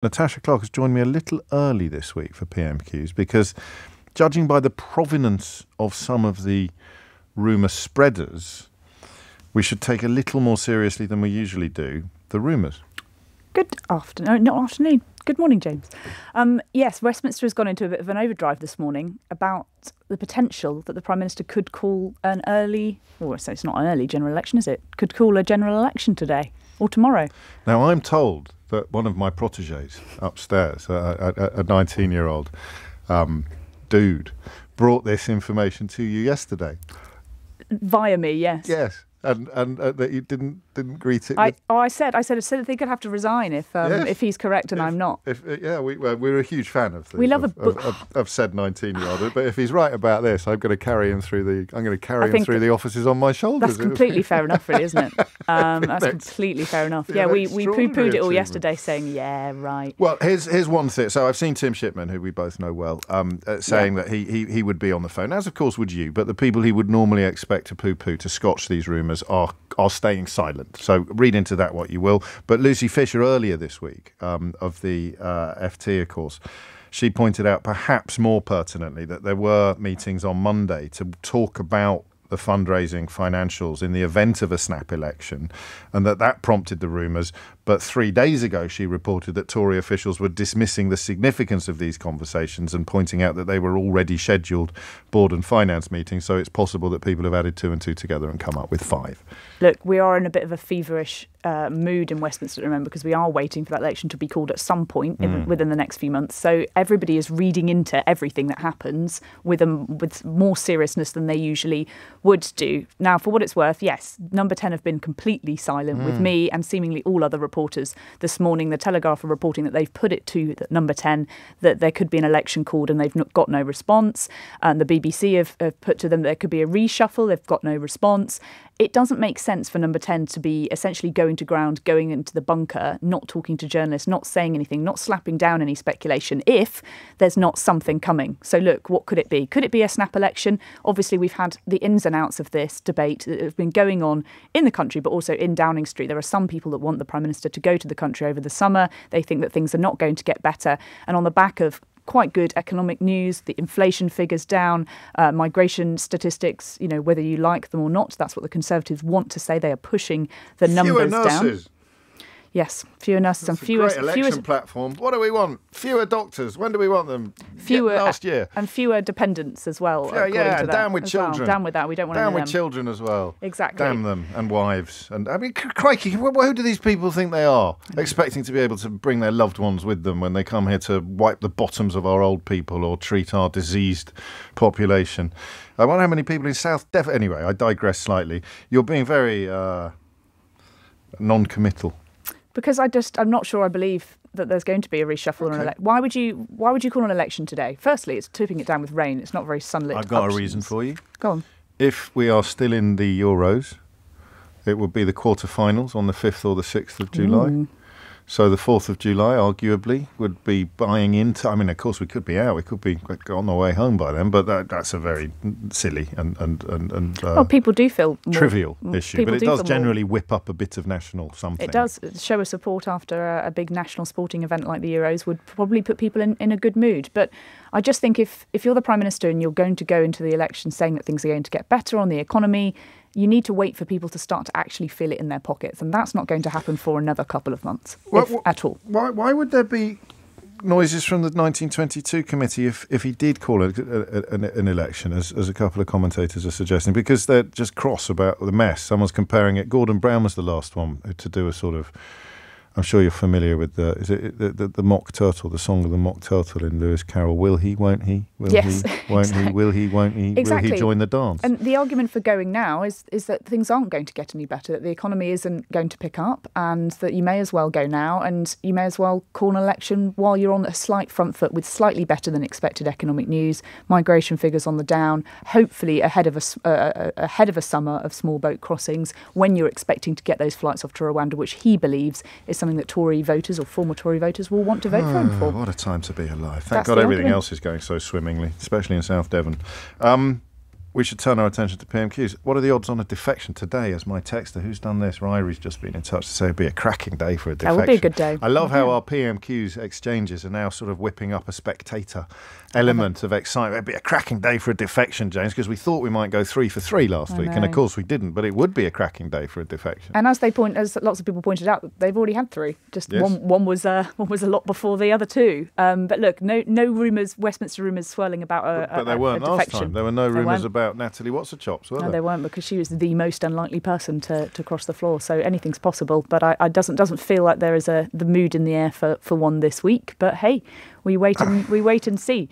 Natasha Clark has joined me a little early this week for PMQs because, judging by the provenance of some of the rumour spreaders, we should take a little more seriously than we usually do the rumours. Good afternoon, not afternoon. Good morning, James. Yes, Westminster has gone into a bit of an overdrive this morning about the potential that the Prime Minister could call an early, so it's not an early general election, is it? Could call a general election today or tomorrow. Now, I'm told that one of my protégés upstairs, a 19-year-old dude, brought this information to you yesterday. Via me, yes. Yes. And that you didn't greet it. I said that they could have to resign if he's correct and I'm not. We're a huge fan of we love of said 19-year-old. But if he's right about this, I'm going to carry him through the offices on my shoulders. That's completely fair enough, really, isn't it? That's completely fair enough. Yeah, we poo-pooed it all yesterday, saying yeah, right. Well, here's one thing. So I've seen Tim Shipman, who we both know well, saying that he would be on the phone, as of course would you. But the people he would normally expect to poo-poo, to scotch these rumours, are staying silent. So read into that what you will. But Lucy Fisher earlier this week, of the FT, of course, she pointed out perhaps more pertinently that there were meetings on Monday to talk about the fundraising financials in the event of a snap election, and that prompted the rumours. But 3 days ago, she reported that Tory officials were dismissing the significance of these conversations and pointing out that they were already scheduled board and finance meetings, so it's possible that people have added 2 and 2 together and come up with 5. Look, we are in a bit of a feverish mood in Westminster, remember, because we are waiting for that election to be called at some point within the next few months. So everybody is reading into everything that happens with more seriousness than they usually would do. Now, for what it's worth, yes, Number 10 have been completely silent with me and seemingly all other reporters this morning. The Telegraph are reporting that they've put it to Number 10 that there could be an election called and they've got no response. And the BBC have put to them that there could be a reshuffle. They've got no response. It doesn't make sense for Number 10 to be essentially going to ground, going into the bunker, not talking to journalists, not saying anything, not slapping down any speculation if there's not something coming. So look, what could it be? Could it be a snap election? Obviously, we've had the ins and outs of this debate that have been going on in the country, but also in Downing Street. There are some people that want the Prime Minister to go to the country over the summer. They think that things are not going to get better. And on the back of quite good economic news, the inflation figures down, migration statistics, whether you like them or not, that's what the Conservatives want to say. They are pushing the numbers down. Yes, fewer nurses and fewer. Great election platform. What do we want? Fewer doctors. When do we want them? Fewer last year. And fewer dependents as well. Yeah, down with children. Well. Down with that. We don't want down with children as well. Exactly. Damn them and wives. And I mean, crikey, who do these people think they are? Expecting to be able to bring their loved ones with them when they come here to wipe the bottoms of our old people or treat our diseased population. I wonder how many people in South Devon. Anyway, I digress slightly. You're being very non-committal. Because I'm not sure I believe that there's going to be a reshuffle or an election. Why would you call an election today? Firstly, it's tipping it down with rain. It's not very sunlit. I've got a reason for you. Go on. If we are still in the Euros, it would be the quarterfinals on the 5th or the 6th of July. Ooh. So the 4th of July, arguably, would be buying into... I mean, of course, we could be out. We could be on the way home by then, but that's a very silly and people do feel trivial issue. But it does generally whip up a bit of national something. It does. Show of support after a big national sporting event like the Euros would probably put people in a good mood. But I just think if you're the Prime Minister and you're going to go into the election saying that things are going to get better on the economy, you need to wait for people to start to actually feel it in their pockets. And that's not going to happen for another couple of months, if at all. Why would there be noises from the 1922 committee if he did call it an election, as a couple of commentators are suggesting? Because they're just cross about the mess. Someone's comparing it. Gordon Brown was the last one to do a sort of... I'm sure you're familiar with the Mock Turtle, the song of the Mock Turtle in Lewis Carroll. Will he, won't he? Will yes, he, won't exactly. he? Will he, won't he? Exactly. Will he join the dance? And the argument for going now is that things aren't going to get any better, that the economy isn't going to pick up, and that you may as well go now, and you may as well call an election while you're on a slight front foot with slightly better than expected economic news, migration figures on the down, hopefully ahead of a summer of small boat crossings when you're expecting to get those flights off to Rwanda, which he believes is something that Tory voters or former Tory voters will want to vote for him for. What a time to be alive. Thank God everything else is going so swimmingly, especially in South Devon. we should turn our attention to PMQs. What are the odds on a defection today? As my texter, who's done this? Ryri's just been in touch to say it'd be a cracking day for a defection. That would be a good day. I love how our PMQs exchanges are now sort of whipping up a spectator element of excitement. It'd be a cracking day for a defection, James, because we thought we might go 3 for 3 last week, and of course we didn't. But it would be a cracking day for a defection. And as lots of people pointed out, they've already had 3. Just one was a lot before the other 2. But look, no rumours, Westminster rumours swirling about a defection. But there weren't last time. There were no rumours about Natalie What's-her-chops, were there? No, they weren't, because she was the most unlikely person to cross the floor. So anything's possible. But it doesn't feel like there is the mood in the air for one this week. But hey, we wait and see.